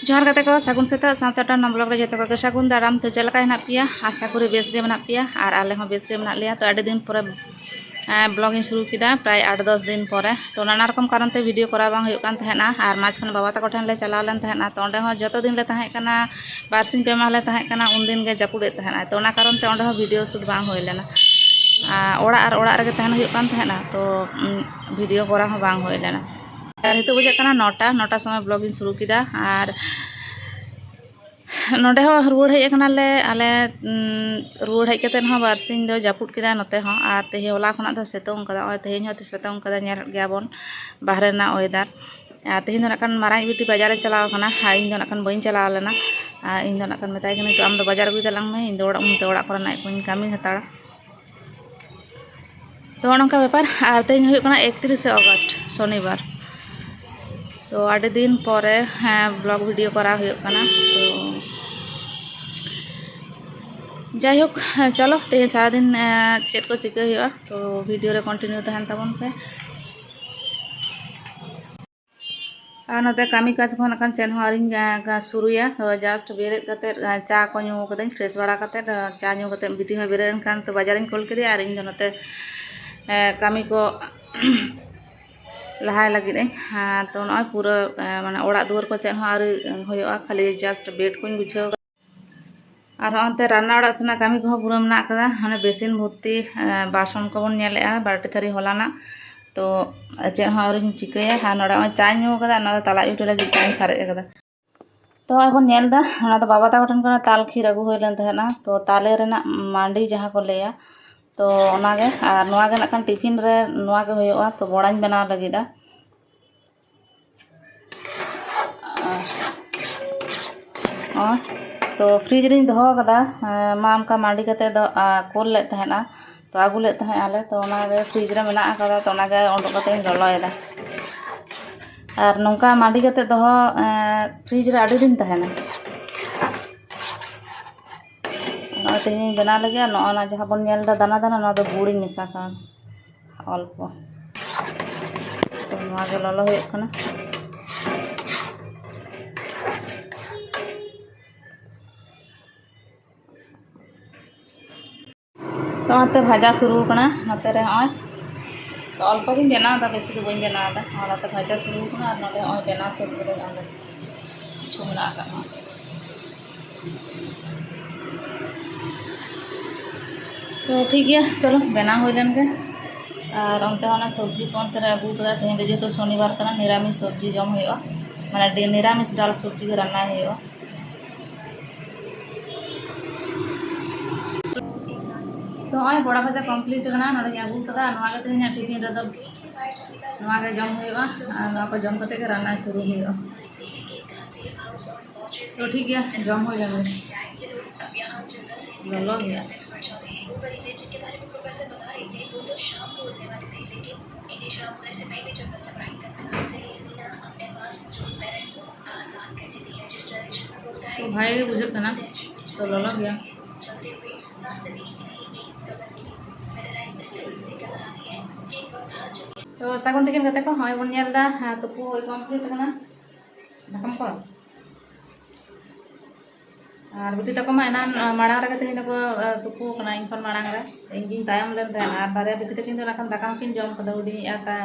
जोहार गाते को सागुन सेता सावते टाना ब्लॉग रे जतो को सागुन दाराम तो चलका हेना पिया आशा करी बेस गे मेना पिया और आले हो बेस गे मेना लिया तो आडी दिन परे ब्लॉग इन शुरू किदा प्राय 8-10 दिन परे तो नाना रकम कारण ते वीडियो करा बांग हुयुक कान तहेना और माझखान बाबा तको ठेन ले चलाव लेन तहेना तो ओंडे हो जतो दिन ले तहे कना बारसिन पे माह ले तहे कना उन दिन गे जापुड़े तहेना तो ओना कारण ते ओंडे हो वीडियो शूट बांग होय लेना ओड़ा और ओड़ा रगे तहन हुयुक कान तहेना तो वीडियो करा हो बांग होय लेना और हितो बुझे कना 9टा समय ब्लॉग इन शुरू किदा और नोडे हो रुआड़ हेज ले आले रुआड़ हेज कते हो बारसिन दो जापुड़ किदा नोते हो और तेहे होला खना दो सेतोंग कदा और तेहेन हो सेतोंग कदा नेल गयाबन बाहरे ना वेदार तेहेन दो नाकान माराई बिटी बाजार चलाव कना इन दो नाकान बइन चलाव लेना इन दो नाकान मेताय कनी तो आम दो बाजार गुई दलांग में इन दो ओड़ा करना कोइन कामी हताड़ा तो नोंका ब्यापार और तेहेन हुयुक कना 31 अगस्त शनिवार तो आडे दिन परे ब्लॉग वीडियो करा हुयुक कना तो যাইহোক চলো তেহে সারাদিন চেক को চিকা हुआ तो वीडियो रे कंटिन्यू तहन तबन पे और नते कामी काज को नकान चेन हो आरिन शुरुया तो जस्ट बेरेद कते चा को न्यू कदें फ्रेश बड़ा कते चा न्यू कते बिटी हो बेरेन कान तो बाजारिन कॉल करी और इन नते कामी को लहाय लगी तो नय पूरा माने ओड़ा दुआर को चेन हो आरि होयोआ खाली जस्ट बेड को गुछाव और अंते रान्ना ओड़ा सेना कामी को पूरा मना कदा हाने बेसिन भर्ती बासन को बन नेलेआ बाल्टी थारी हलाना तो चे हो आरि चिकाया हाँ नोड़ा चा न्यू कदा ना तला यूटे लगी चा सारे कदा तो बन नेलदा ना तो बाबा ताको ठन ताल खीर अगु होय लेन तहना तो ताले रेना मांडी जहाँ को लेया तो ओनागे और नोआगे नाकान टिफिन रे नोआगे होयोआ तो बड़ाñ बनाव लगिदा तो फ्रिज रे दो कदा माम का मांडी कते दो कोल ले तहना तो आगु ले तहे आले तो ओनागे फ्रिज रे मेना कदा तो ओनागे ओंडो कते ललोयदा और नोंका मांडी कते दो फ्रिज रे आडी दिन तहना ना तेनी बना लगे ना जहां बन नेलदा दाना दाना ना दो गुड़ी मिसा का अल्प तो नोआगे ललो होय कना तो नते भाजा शुरू करना नते रे होय तो अल्प भी बनादा बेसी तो बइन बनादा और नते भाजा शुरू करना और नते होय बना सब करे आंदे किछु मना का तो ठीक है चलो बना हो लेन के और अंते होना सब्जी को अंते रे अगू कदा तेहेन जे तो शनिवार कना निरामिष सब्जी जम होयो माने निरामिष डाल सब्जी के रान्ना होयो तो होय बड़ा भाजा कंप्लीट करना नडे अगू कदा नोआगे तेहेन टिफिन रे दो नोआगे जम होयो और नोआ को जम कते के रान्ना शुरू होयो तो ठीक है जम हो जाबे ललो गया तो भाई बुझे ना तो ललो गया तो सागुन तिकिन कते को होय बन नेलदा तुपु होय कंप्लीट करना ढकम को और बिटी तक एनान माड़ांग रे तेहेन को तुपु कना इन खन माड़ांग रे इन तायम लेन तहना और बारे बिटी तकिन दो नाखान दाका किन जम कदा हुडी आता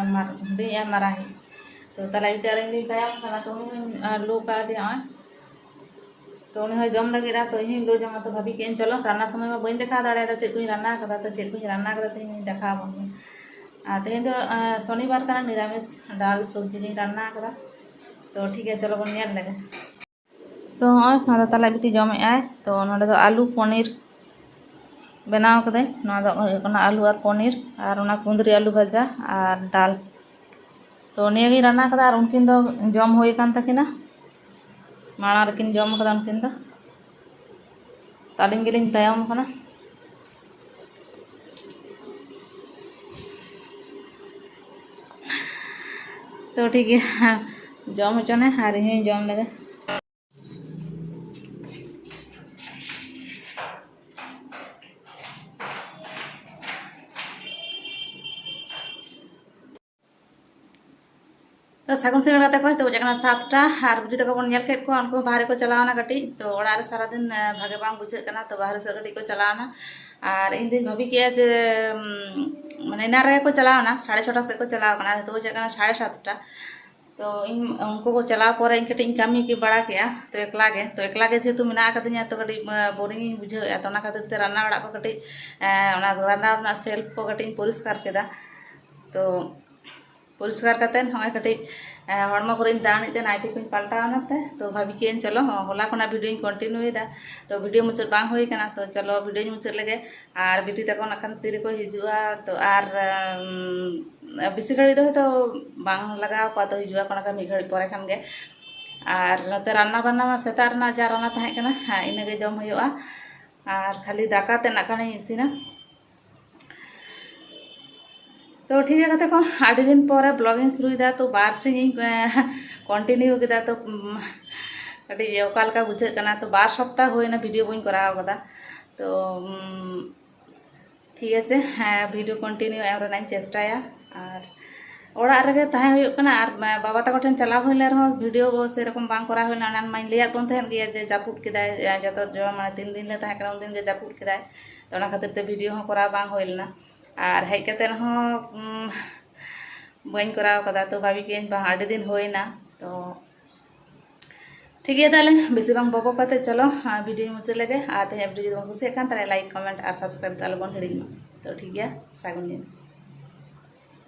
हुडी माराही तो तला इटा रे इन तायम कना तो उनी लो का दे तो उनी हो जम लगे तो इन लो जम तो भाभी के चलो रान्ना समय में बइन देखा दाड़े चे कुछ रान्ना कदा तो चे कुछ रान्ना कदा तेहेन देखा बन तेहेन दो शनिवार कना निरामिष डाल सब्जी रान्ना कदा तो ठीक है चलो बन नेल लगे तो ना तला बिटी जमे आए तो नोडे दो आलू पनीर बनाव कदे ना दो आलू और पनीर और ना कुंदरी आलू भाजा और दाल तो निये रान्ना कदा और उनकिन दो जम होय कान तकिना माड़ा रकिन जम कदा उनकिन दो तालिन गेलिन तायम कना तो ठीक है जम होचने और इन जम लगे तो सागुन सिंगड़ कते को तो जाना 7टा और बुढ़ी तक बन नेल केट को उनको बाहर को चलावना कटी तो ओड़ा रे सारा दिन भागे बांग बुझे कना तो बाहर से कटी को चलावना और इन दिन भाभी के जे माने ना रे को चलावना 6:30 से को चलाव कना तो जाना 7:30 तो इन उनको को चलाव पर इन कटी कमी की बड़ा किया तो एकला गे जेतु मिना कदिया तो कटी बोरिंग बुझे तो ना खातिर ते रान्ना बड़ा को कटी रान्ना सेल्फ को कटी परिष्कार केदा तो परिष्कार करते हमें कटी हड़मा को दाणीते नाइटी को पलटावनाते तो भाभी के चलो होला खना भिडियो कंटिन्यू तो भिडियो मुचाद बांग हुई कना तो चलो भिडियो मुचाद लगे और बिटी तक नखान तीरे को हिजुआ तो और बेसी घड़ी तो बांग लगाव को तो हिजुआ को मी घड़ी परे खान गे और नते रान्ना बान्ना मा सेता रना जा रान्ना ताहे कना इना गे जम हुआ और खाली दाका ते नाकाने इसिना तो ठीक है कते को आड़ी दिन पर ब्लॉगिंग शुरू तो बार सिंह कंटिन्यू किया तो कटी ओकालका बुझे कना तो 2 सप्ताह होना वीडियो बन कराव कदा तो ठीक है वीडियो कंटिन्यू एम रना चेष्टाया और ओड़ा रगे ताहे हुयुग कना और बाबा तको ठेन चलाव हुई रहो वीडियो से रकम बांग करा हुई ना माइन लिया कोन तहन गया जे जापुट किदाय जतो जो माने 3 दिन ले ताहे कना उन दिन गे जापुट किदाय तो ना खातिर ते वीडियो हो करा बांग होइलना और हेज कते बन कराव कदा तो भाभी के आड़ी दिन होना तो ठीक है ताले बेसी बांग बबो कते चलो वीडियो मुचाद लगे और तेज वीडियो कुछ लाइक कमेंट और सब्सक्राइब ताले बन हिड़ी तो ठीक है सागुन दिन।